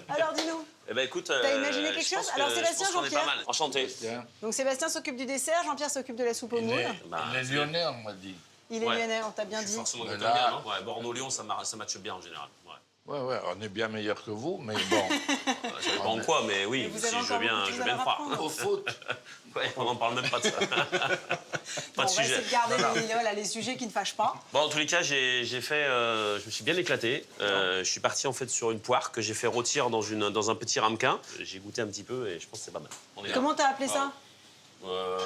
Alors dis-nous. Eh ben écoute, T'as imaginé quelque je pense chose? Alors, que- Sébastien, je pense qu'on est Jean-Pierre pas mal. Enchanté. Tiens, Donc Sébastien s'occupe du dessert, Jean-Pierre s'occupe de la soupe au moule. il est lyonnais, on m'a dit. Il est Ouais. lyonnais, on t'a bien dit. Forcément Mais quelqu'un là- bien, non? Ouais, Bordeaux-Lyon, ça matche bien en général. Ouais. Ouais, on est bien meilleur que vous, mais bon. Ça dépend en quoi, mais oui, Et vous si avez je veux encore bien, beaucoup de je choses veux à bien leur croire. apprendre. Au foot. Ouais, on n'en parle même pas de ça. Bon, Pas de on va sujet. essayer de garder voilà, les sujets qui ne fâchent pas. Bon, en tous les cas, j'ai fait, je me suis bien éclaté. Je suis parti en fait sur une poire que j'ai fait rôtir dans un petit ramequin. J'ai goûté un petit peu et je pense que c'est pas mal. On est là. Comment t'as appelé ça?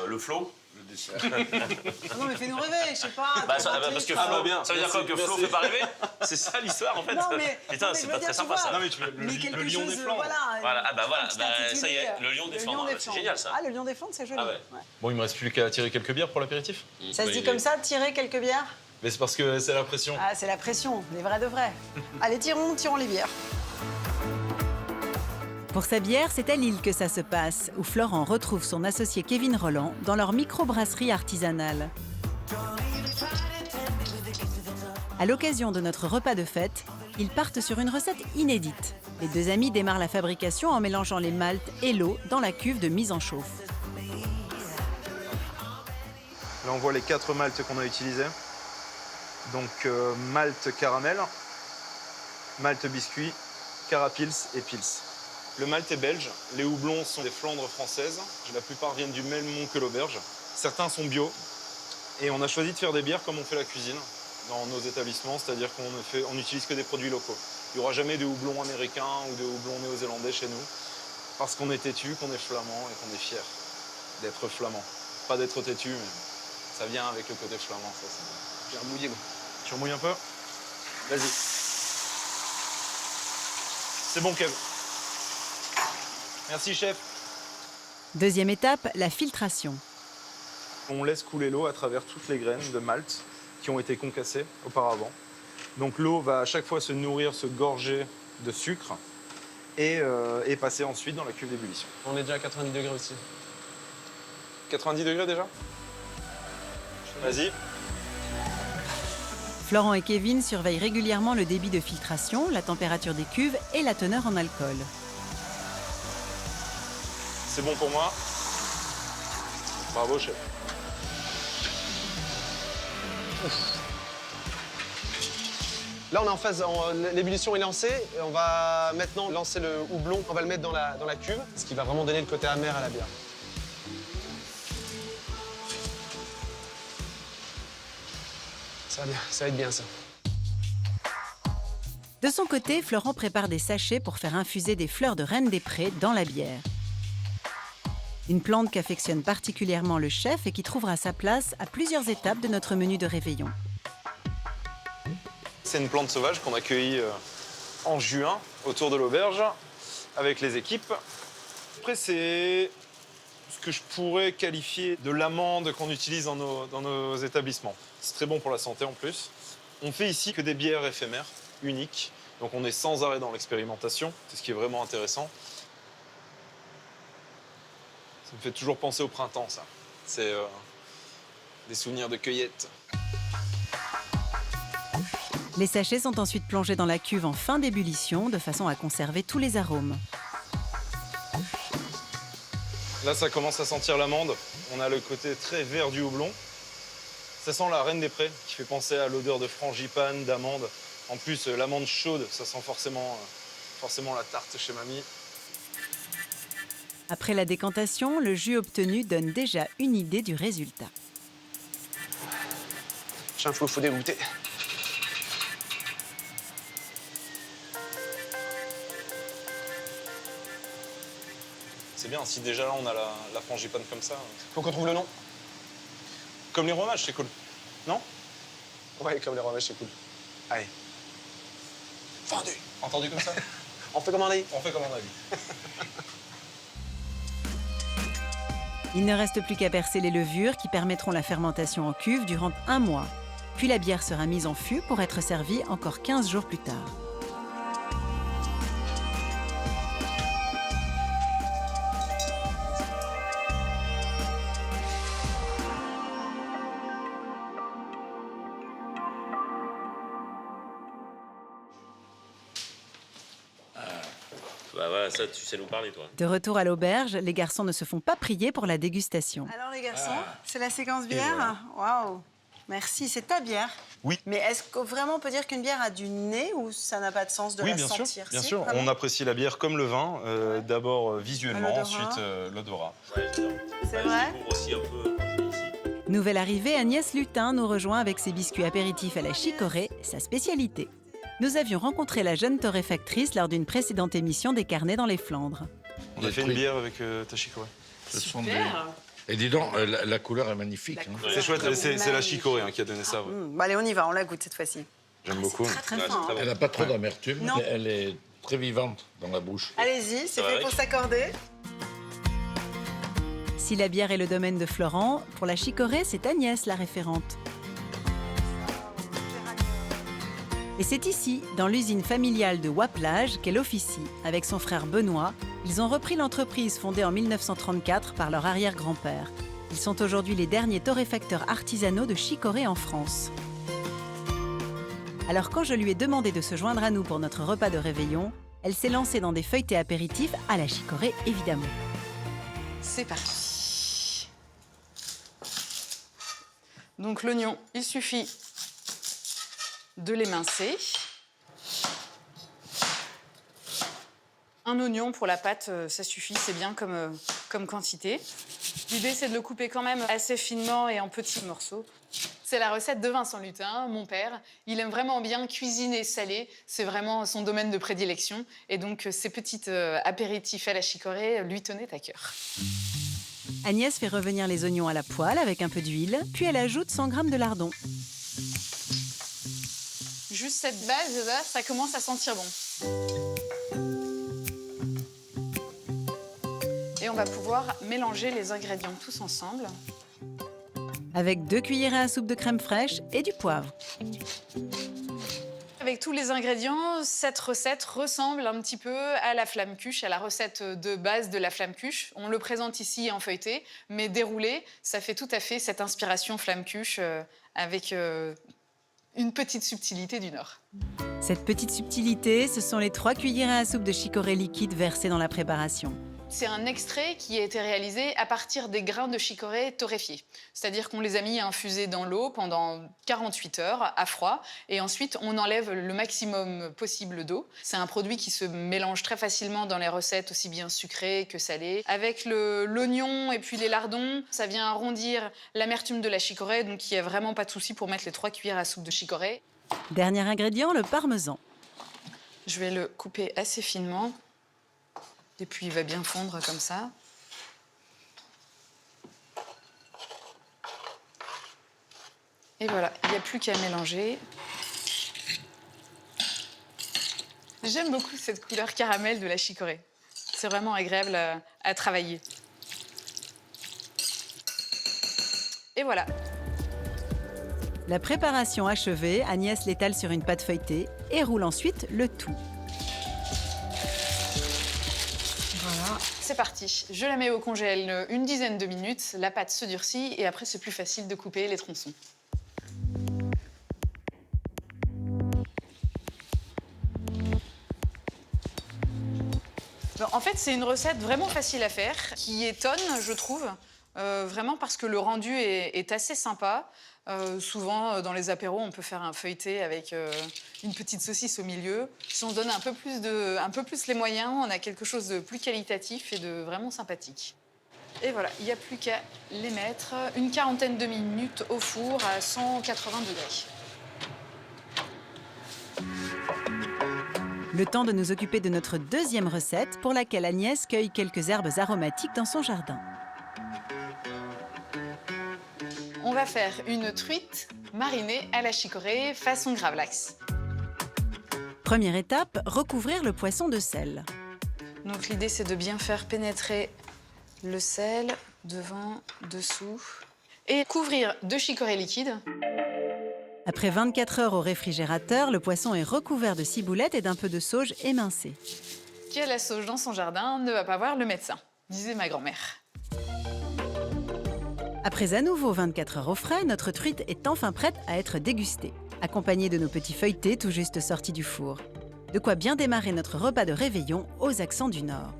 Le flot. Le dessert. Ah non mais fais-nous rêver, je sais pas. Bah, t'as inventé, parce que ça. Flo, bien. ça veut dire quoi que Flo fait pas rêver? C'est ça l'histoire en fait. Non, mais- Putain, non, mais c'est je pas veux très dire, sympa tu ça. vois, Non, mais tu veux Mais quelque le lion chose, des Flandres. Voilà, ah bah voilà, je t'ai bah, intitulé, ça y est, le lion des Flandres, c'est génial ça. Ah, le lion des Flandres, c'est joli. Ah ouais. Bon, il me reste plus qu'à tirer quelques bières pour l'apéritif. Ça se dit comme ça, tirer quelques bières? Mais c'est parce que c'est la pression. Ah, c'est la pression, les vrais de vrais. Allez, tirons les bières. Pour sa bière, c'est à Lille que ça se passe, où Florent retrouve son associé Kevin Rolland dans leur microbrasserie artisanale. À l'occasion de notre repas de fête, ils partent sur une recette inédite. Les deux amis démarrent la fabrication en mélangeant les maltes et l'eau dans la cuve de mise en chauffe. Là, on voit les 4 maltes qu'on a utilisés. Donc, malt caramel, malt biscuit, carapils et pils. Le malt est belge. Les houblons sont des Flandres françaises. La plupart viennent du même mont que l'auberge. Certains sont bio. Et on a choisi de faire des bières comme on fait la cuisine dans nos établissements, c'est-à-dire qu'on n'utilise que des produits locaux. Il n'y aura jamais de houblons américains ou de houblons néo-zélandais chez nous, parce qu'on est têtu, qu'on est flamand et qu'on est fier d'être flamand. Pas d'être têtu, mais ça vient avec le côté flamand. Ça, c'est... J'ai remouillé, moi. Tu remouilles un peu? Vas-y. C'est bon, Kev. Merci, chef. Deuxième étape, la filtration. On laisse couler l'eau à travers toutes les graines de malt qui ont été concassées auparavant. Donc l'eau va à chaque fois se nourrir, se gorger de sucre et passer ensuite dans la cuve d'ébullition. On est déjà à 90 degrés aussi. 90 degrés déjà? Vas-y. Florent et Kevin surveillent régulièrement le débit de filtration, la température des cuves et la teneur en alcool. C'est bon pour moi. Bravo, chef. Là, on est en phase, l'ébullition est lancée. Et on va maintenant lancer le houblon. On va le mettre dans la cuve, ce qui va vraiment donner le côté amer à la bière. Ça va être bien, ça. De son côté, Florent prépare des sachets pour faire infuser des fleurs de reine des prés dans la bière. Une plante qu'affectionne particulièrement le chef et qui trouvera sa place à plusieurs étapes de notre menu de réveillon. C'est une plante sauvage qu'on a cueillie en juin autour de l'auberge avec les équipes. Après, c'est ce que je pourrais qualifier de l'amande qu'on utilise dans nos établissements. C'est très bon pour la santé en plus. On fait ici que des bières éphémères, uniques. Donc on est sans arrêt dans l'expérimentation. C'est ce qui est vraiment intéressant. Ça me fait toujours penser au printemps, ça. C'est des souvenirs de cueillette. Les sachets sont ensuite plongés dans la cuve en fin d'ébullition de façon à conserver tous les arômes. Là, ça commence à sentir l'amande. On a le côté très vert du houblon. Ça sent la reine des prés, qui fait penser à l'odeur de frangipane, d'amande. En plus, l'amande chaude, ça sent forcément la tarte chez mamie. Après la décantation, le jus obtenu donne déjà une idée du résultat. Tiens, faut dégoûter. C'est bien, si déjà là on a la frangipane comme ça. Faut qu'on trouve le nom. Comme les romages, c'est cool. Non? Ouais, comme les romages, c'est cool. Allez. Vendu. Entendu comme ça? On fait comme on a dit. On fait comme on a dit. Il ne reste plus qu'à percer les levures qui permettront la fermentation en cuve durant 1 mois. Puis la bière sera mise en fût pour être servie encore 15 jours plus tard. Bah voilà, ça, tu sais nous parler, toi. De retour à l'auberge, les garçons ne se font pas prier pour la dégustation. Alors les garçons, c'est la séquence bière. Waouh. Merci, c'est ta bière. Oui. Mais est-ce qu'on vraiment peut dire qu'une bière a du nez ou ça n'a pas de sens de Oui, la bien sûr. sentir? Bien Si, sûr. vraiment On apprécie la bière comme le vin. D'abord visuellement, L'odorat. ensuite l'odorat. Ouais, C'est vrai? Je découvre aussi un peu quand je viens ici. Nouvelle arrivée, Agnès Lutin nous rejoint avec ses biscuits apéritifs à la chicorée, sa spécialité. Nous avions rencontré la jeune torréfactrice lors d'une précédente émission des Carnets dans les Flandres. On a fait une bière avec ta chicorée. Ce sont des- Et dis donc, la couleur est magnifique. hein. C'est chouette, c'est la chicorée qui a donné ça. ouais. Bon, allez, on y va, on la goûte cette fois-ci. J'aime beaucoup. Très très Ouais, fin. c'est hein. très Elle bon. n'a pas trop d'amertume, Non. mais elle est très vivante dans la bouche. Allez-y, c'est Ça va fait avec. pour s'accorder. Si la bière est le domaine de Florent, pour la chicorée, c'est Agnès la référente. Et c'est ici, dans l'usine familiale de Waplage, qu'elle officie. Avec son frère Benoît, ils ont repris l'entreprise fondée en 1934 par leur arrière-grand-père. Ils sont aujourd'hui les derniers torréfacteurs artisanaux de chicorée en France. Alors quand je lui ai demandé de se joindre à nous pour notre repas de réveillon, elle s'est lancée dans des feuilletés apéritifs à la chicorée, évidemment. C'est parti. Donc l'oignon, il suffit de l'émincer. Un oignon pour la pâte, ça suffit, c'est bien comme quantité. L'idée, c'est de le couper quand même assez finement et en petits morceaux. C'est la recette de Vincent Lutin, mon père. Il aime vraiment bien cuisiner salé. C'est vraiment son domaine de prédilection. Et donc, ces petits apéritifs à la chicorée lui tenaient à cœur. Agnès fait revenir les oignons à la poêle avec un peu d'huile, puis elle ajoute 100 g de lardon. Juste cette base-là, ça commence à sentir bon. Et on va pouvoir mélanger les ingrédients tous ensemble. Avec 2 cuillerées à soupe de crème fraîche et du poivre. Avec tous les ingrédients, cette recette ressemble un petit peu à la flamme-cuche, à la recette de base de la flamme-cuche. On le présente ici en feuilleté, mais déroulé, ça fait tout à fait cette inspiration flamme-cuche avec une petite subtilité du Nord. Cette petite subtilité, ce sont les 3 cuillerées à soupe de chicorée liquide versées dans la préparation. C'est un extrait qui a été réalisé à partir des grains de chicorée torréfiés. C'est-à-dire qu'on les a mis à infuser dans l'eau pendant 48 heures à froid et ensuite on enlève le maximum possible d'eau. C'est un produit qui se mélange très facilement dans les recettes aussi bien sucrées que salées. Avec l'oignon et puis les lardons, ça vient arrondir l'amertume de la chicorée, donc il n'y a vraiment pas de souci pour mettre les 3 cuillères à soupe de chicorée. Dernier ingrédient, le parmesan. Je vais le couper assez finement. Et puis il va bien fondre comme ça. Et voilà, il n'y a plus qu'à mélanger. J'aime beaucoup cette couleur caramel de la chicorée. C'est vraiment agréable à travailler. Et voilà. La préparation achevée, Agnès l'étale sur une pâte feuilletée et roule ensuite le tout. Voilà, c'est parti. Je la mets au congèle une dizaine de minutes, la pâte se durcit et après c'est plus facile de couper les tronçons. En fait, c'est une recette vraiment facile à faire, qui étonne, je trouve, vraiment parce que le rendu est assez sympa. Souvent, dans les apéros, on peut faire un feuilleté avec une petite saucisse au milieu. Si on se donne un peu plus les moyens, on a quelque chose de plus qualitatif et de vraiment sympathique. Et voilà, il n'y a plus qu'à les mettre une quarantaine de minutes au four à 180 degrés. Le temps de nous occuper de notre deuxième recette pour laquelle Agnès cueille quelques herbes aromatiques dans son jardin. On va faire une truite marinée à la chicorée façon gravlax. Première étape, recouvrir le poisson de sel. Donc l'idée c'est de bien faire pénétrer le sel devant, dessous et couvrir de chicorée liquide. Après 24 heures au réfrigérateur, le poisson est recouvert de ciboulettes et d'un peu de sauge émincée. Qui a la sauge dans son jardin ne va pas voir le médecin, disait ma grand-mère. Après à nouveau 24 heures au frais, notre truite est enfin prête à être dégustée, accompagnée de nos petits feuilletés tout juste sortis du four. De quoi bien démarrer notre repas de réveillon aux accents du Nord.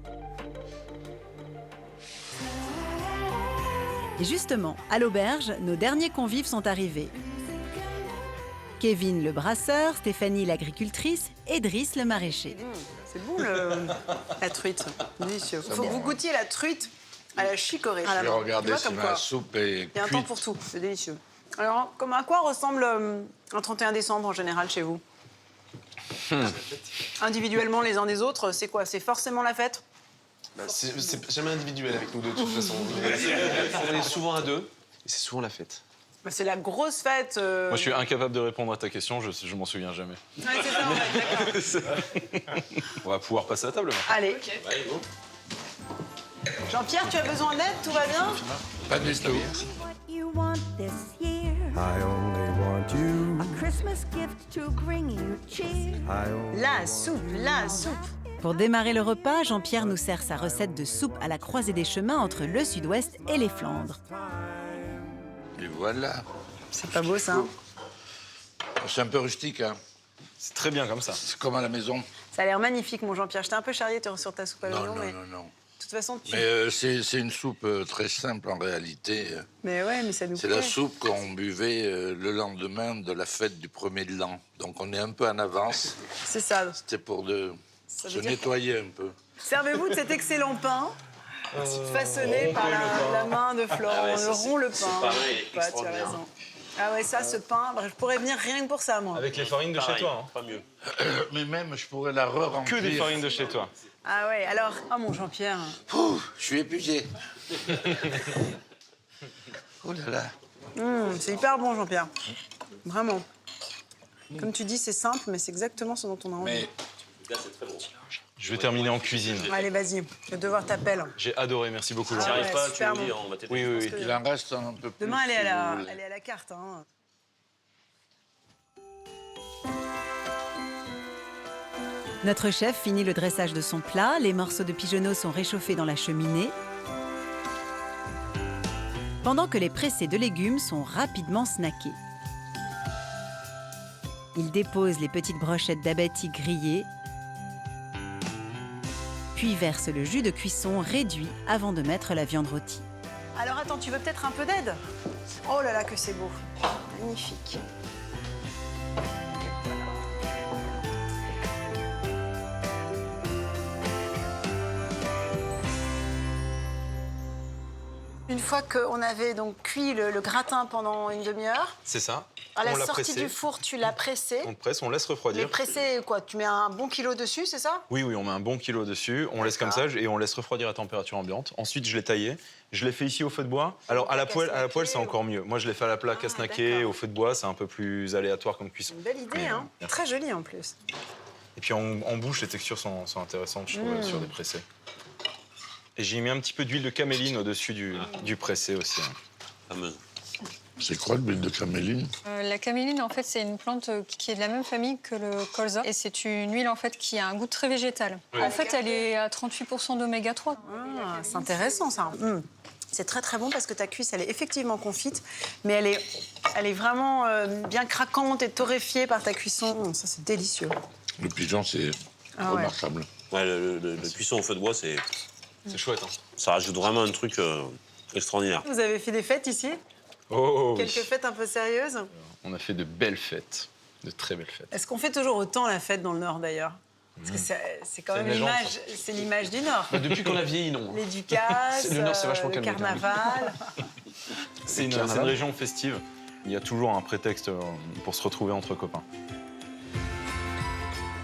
Et justement, à l'auberge, nos derniers convives sont arrivés. Kevin le brasseur, Stéphanie l'agricultrice et Driss le maraîcher. C'est bon la truite, délicieux. Il faut que vous goûtiez la truite à la chicorée. Je vais regarder si ma soupe est Il y a un temps cuite. pour tout, c'est délicieux. Alors, à quoi ressemble un 31 décembre en général chez vous Individuellement les uns des autres, c'est quoi? C'est forcément la fête? C'est jamais individuel avec nous deux, de toute façon. On est souvent à deux, et c'est souvent la fête. C'est la grosse fête. Moi, je suis incapable de répondre à ta question, je m'en souviens jamais. Ouais, c'est ça, ouais, d'accord. On va pouvoir passer à la table maintenant. Allez. Jean-Pierre, tu as besoin d'aide? Tout va bien? Pas du tout. You want this year. I only want you. A Christmas gift to bring you cheer. La soupe. Pour démarrer le repas, Jean-Pierre nous sert sa recette de soupe à la croisée des chemins entre le Sud-Ouest et les Flandres. Et voilà. C'est pas beau ça? C'est un peu rustique, hein. C'est très bien comme ça. C'est comme à la maison. Ça a l'air magnifique, mon Jean-Pierre. Je t'ai un peu charrié sur ta soupe à Non, l'oignon, mais non. de toute façon, tu... Mais c'est une soupe très simple en réalité. Mais ouais, mais ça nous C'est plaît. la soupe qu'on buvait le lendemain de la fête du 1er de l'an. Donc on est un peu en avance. C'est ça. C'était pour Ça se veut dire- nettoyer un peu. Servez-vous de cet excellent pain, façonné par la main de Florent. Ah ouais, ça, Rompt le pain. ce pain est Tu as extraordinaire. raison. Ah ouais, ça, ce pain, je pourrais venir rien que pour ça, moi. Avec les farines de chez Pareil, toi. pas mieux. Mais même, je pourrais la re-remplir. Que des farines de chez toi. Ah ouais, alors... Ah, mon Jean-Pierre. Ouh, je suis épuisé. Oh là là. C'est hyper bon, Jean-Pierre. Vraiment. Comme tu dis, c'est simple, mais c'est exactement ce dont on a envie. Mais Là, c'est très bon. Je vais terminer en cuisine. Allez, vas-y, le devoir t'appelle. J'ai adoré, merci beaucoup. Si Ah tu Laurent. arrives ouais, pas, tu super nous dis, bon. on va t'aider. Oui, oui, oui. il en reste un peu plus. Demain, elle est si vous voulez. elle est à la carte. Hein. Notre chef finit le dressage de son plat, les morceaux de pigeonneau sont réchauffés dans la cheminée, pendant que les pressés de légumes sont rapidement snackés. Il dépose les petites brochettes d'abatis grillées, puis verse le jus de cuisson réduit avant de mettre la viande rôtie. Alors attends, tu veux peut-être un peu d'aide? Oh là là, que c'est beau. Magnifique. Une fois qu'on avait donc cuit le gratin pendant une demi-heure, C'est ça. à la On l'a sortie pressé. du four, tu l'as pressé. On presse, on laisse Mais refroidir. pressé, quoi? Tu mets un bon kilo dessus, c'est ça? Oui, on met un bon kilo dessus, on laisse comme ça et on laisse refroidir à température ambiante. Ensuite, je l'ai taillé. Je l'ai fait ici au feu de bois. Alors, à la poêle, c'est encore mieux. Moi, je l'ai fait à la plaque à snacker, d'accord. au feu de bois, c'est un peu plus aléatoire comme cuisson. Une belle idée, Mais, hein? merci. Très jolie en plus. Et puis, en bouche, les textures sont intéressantes, je trouve, sur des pressés. Et j'ai mis un petit peu d'huile de caméline au-dessus du pressé aussi. Hein. Fameuse. C'est quoi l'huile de caméline? La caméline, en fait, c'est une plante qui est de la même famille que le colza. Et c'est une huile, en fait, qui a un goût très végétal. En fait, elle est à 38% d'oméga 3. Ah, c'est intéressant ça. C'est très très bon parce que ta cuisse, elle est effectivement confite, mais elle est vraiment bien craquante et torréfiée par ta cuisson. Ça, c'est délicieux. Le pigeon, c'est Ah ouais. remarquable. Ouais, le cuisson au feu de bois, C'est chouette, hein. ça rajoute vraiment un truc extraordinaire. Vous avez fait des fêtes ici? Oh, oui. Quelques fêtes un peu sérieuses? On a fait de belles fêtes, de très belles fêtes. Est-ce qu'on fait toujours autant la fête dans le Nord d'ailleurs? Parce que c'est quand C'est même une légende, l'image, c'est l'image du Nord. Depuis qu'on a vieilli, non. Les Ducasses, Le Nord, c'est vachement le calme, quand même. carnaval. C'est une Carnaval. région festive. Il y a toujours un prétexte pour se retrouver entre copains.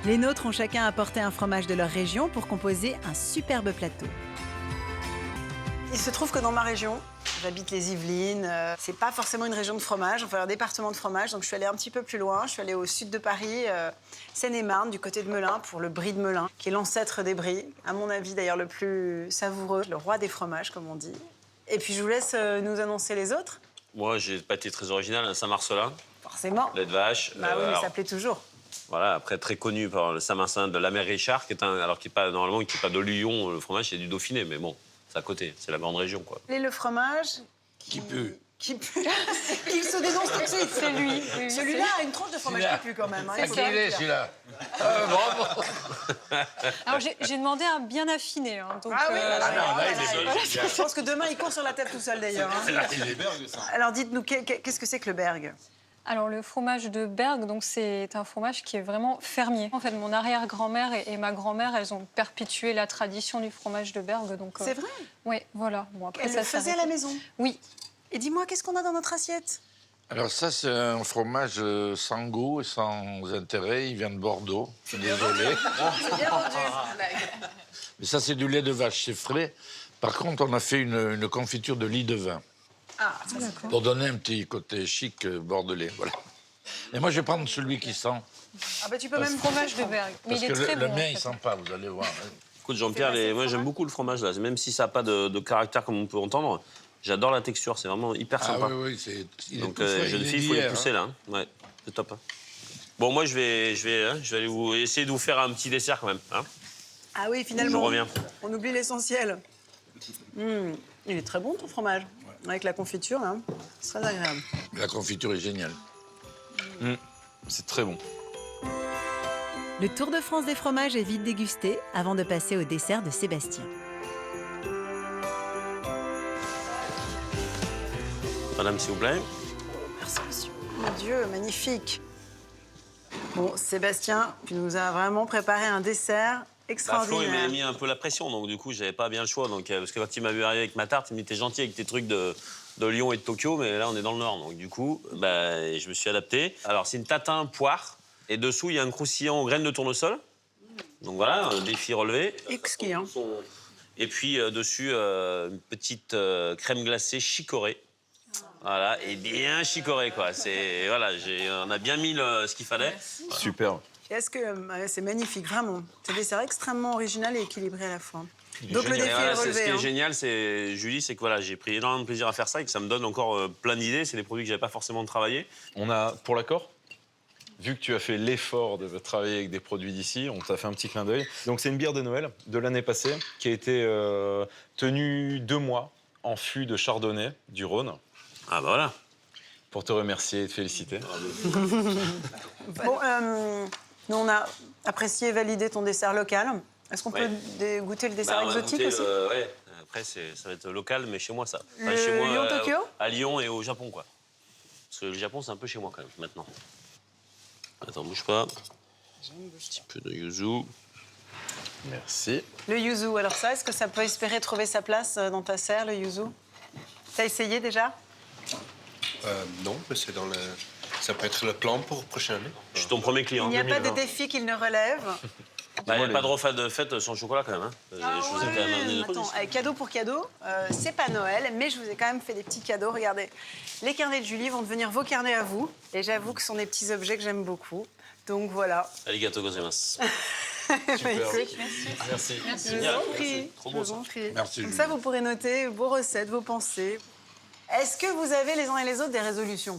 Les nôtres ont chacun apporté un fromage de leur région pour composer un superbe plateau. Il se trouve que dans ma région, j'habite les Yvelines, c'est pas forcément une région de fromage, enfin un département de fromage, donc je suis allée un petit peu plus loin, je suis allée au sud de Paris, Seine-et-Marne, du côté de Melun, pour le brie de Melun, qui est l'ancêtre des bries, à mon avis d'ailleurs le plus savoureux, le roi des fromages comme on dit. Et puis je vous laisse nous annoncer les autres. Moi, j'ai pas été très original, un Saint-Marcelin, Forcément. lait de vache. Bah oui, mais alors, ça plaît toujours. voilà, après très connu par le Saint-Marcelin de la mère Richard, qui est alors qui est pas normalement qui est pas de Lyon, le fromage c'est du Dauphiné, mais bon, c'est à côté, c'est la grande région quoi. Et le fromage Qui pue. qui pue, qu'il se dénonce tout de suite. C'est lui. Oui, Celui-là a une tranche de fromage Celui-là. qui pue quand même. Hein, C'est il faut qui bien il le est dire. celui-là Bravo. Alors j'ai demandé un bien affiné. Hein, donc, Ah oui, Ah non, là, il est voilà. bien. Je pense que demain, il court sur la table tout seul d'ailleurs. hein. C'est les bergues, ça. Alors dites-nous, qu'est-ce que c'est que le berg? Alors le fromage de Berg, donc c'est un fromage qui est vraiment fermier. En fait, mon arrière-grand-mère et ma grand-mère, elles ont perpétué la tradition du fromage de Berg. Donc C'est vrai? oui, voilà. Bon, après, Elle ça le faisait s'est à la arrêté. maison. Oui. Et dis-moi, qu'est-ce qu'on a dans notre assiette? Alors ça, c'est un fromage sans goût et sans intérêt. Il vient de Bordeaux. Je suis désolé. C'est bien vendu. Mais ça, c'est du lait de vache, c'est frais. Par contre, on a fait une confiture de lit de vin Ah, ça, c'est pour donner un petit côté chic bordelais. Voilà. Et moi, je vais prendre celui qui sent. Ah bah tu peux Parce- même Fromage de Berg. Mais Parce il est que très le bon. mien, en il fait. sent pas, vous allez voir. Écoute Jean-Pierre, C'est moi vrai, j'aime beaucoup le fromage là, même si ça n'a pas de caractère comme on peut entendre. J'adore la texture, c'est vraiment hyper Ah sympa. oui, oui, il est Donc tout frais, jeune il est fille, il faut les d'hier, pousser hein. là. Hein. Ouais, c'est top. Hein. Bon, moi je vais aller vous essayer de vous faire un petit dessert quand même. Hein. Ah oui, finalement. Je reviens. On oublie l'essentiel. Il est très bon ton fromage. Avec la confiture, là. C'est très agréable. La confiture est géniale. C'est très bon. Le Tour de France des fromages est vite dégusté avant de passer au dessert de Sébastien. Madame, s'il vous plaît. Merci, monsieur. Mon Dieu, magnifique. Bon, Sébastien, tu nous as vraiment préparé un dessert Bah, Flo, il extraordinaire. m'a mis un peu la pression, donc du coup, j'avais pas bien le choix. Donc, parce que quand il m'a vu arriver avec ma tarte, il me dit t'es gentil avec tes trucs de Lyon et de Tokyo, mais là, on est dans le Nord. Donc, du coup, bah, je me suis adapté. Alors, c'est une tatin poire, et dessous, il y a un croustillant aux graines de tournesol. Donc voilà, un défi relevé. Exquis, hein. Et puis, dessus, une petite crème glacée chicorée. Voilà, et bien chicorée, quoi. Voilà, on a bien mis ce qu'il fallait. Super. Et est-ce que c'est magnifique, vraiment. C'est un dessert extrêmement original et équilibré à la fois. Donc le Et défi voilà, est ce relevé. qui est hein. génial, c'est Julie, c'est que voilà, j'ai pris énormément de plaisir à faire ça et que ça me donne encore plein d'idées. C'est des produits que j'avais pas forcément travaillé. On a, pour l'accord, vu que tu as fait l'effort de travailler avec des produits d'ici, on t'a fait un petit clin d'œil. Donc c'est une bière de Noël de l'année passée qui a été tenue 2 mois en fût de Chardonnay du Rhône. Ah bah voilà. Pour te remercier et te féliciter. Bon, nous, on a apprécié et validé ton dessert local. Est-ce qu'on Ouais. peut goûter le dessert Bah, on va exotique goûter, aussi ouais. Après, ça va être local, mais chez moi, ça. Le chez moi, Lyon-Tokyo à Lyon et au Japon, quoi. Parce que le Japon, c'est un peu chez moi, quand même, maintenant. Attends, bouge pas. Un petit peu de yuzu. Merci. Le yuzu, alors ça, est-ce que ça peut espérer trouver sa place dans ta serre, le yuzu? T'as essayé déjà? Non, mais c'est dans le... Ça peut être le plan pour prochaine année. Je suis ton premier client. Il n'y a pas de 2020. défi qu'il ne relève. Bah, il n'y a pas de repas de fête sans chocolat, quand même. Hein. Je vous ai quand même amené des Attends, produits. cadeau pour cadeau, c'est pas Noël, mais je vous ai quand même fait des petits cadeaux. Regardez, les carnets de Julie vont devenir vos carnets à vous. Et j'avoue que ce sont des petits objets que j'aime beaucoup. Donc voilà. Arigato gozaimasu. Bah, écoute, Merci. je vous en prie. Trop Je beau, vous ça. en prie. Merci, Comme Julie. ça, vous pourrez noter vos recettes, vos pensées. Est-ce que vous avez les uns et les autres des résolutions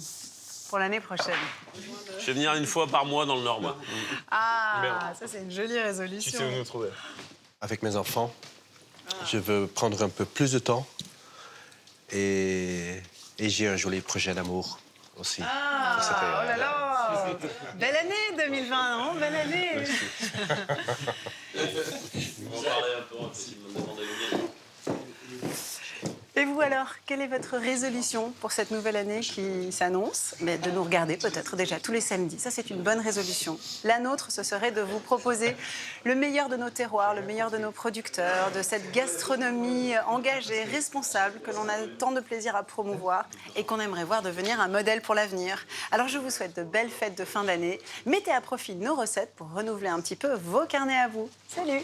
pour l'année prochaine? Je vais venir une fois par mois dans le Nord, moi. Ah, ça c'est une jolie résolution. Tu sais où nous trouver. Avec mes enfants, je veux prendre un peu plus de temps et j'ai un joli projet d'amour aussi. Ah, C'était, oh là là. Belle année 2020, non? Belle année. On va parler un peu, si vous me demandez le mien. Et vous alors, quelle est votre résolution pour cette nouvelle année qui s'annonce? Mais de nous regarder peut-être déjà tous les samedis. Ça, c'est une bonne résolution. La nôtre, ce serait de vous proposer le meilleur de nos terroirs, le meilleur de nos producteurs, de cette gastronomie engagée, responsable, que l'on a tant de plaisir à promouvoir et qu'on aimerait voir devenir un modèle pour l'avenir. Alors, je vous souhaite de belles fêtes de fin d'année. Mettez à profit nos recettes pour renouveler un petit peu vos carnets à vous. Salut!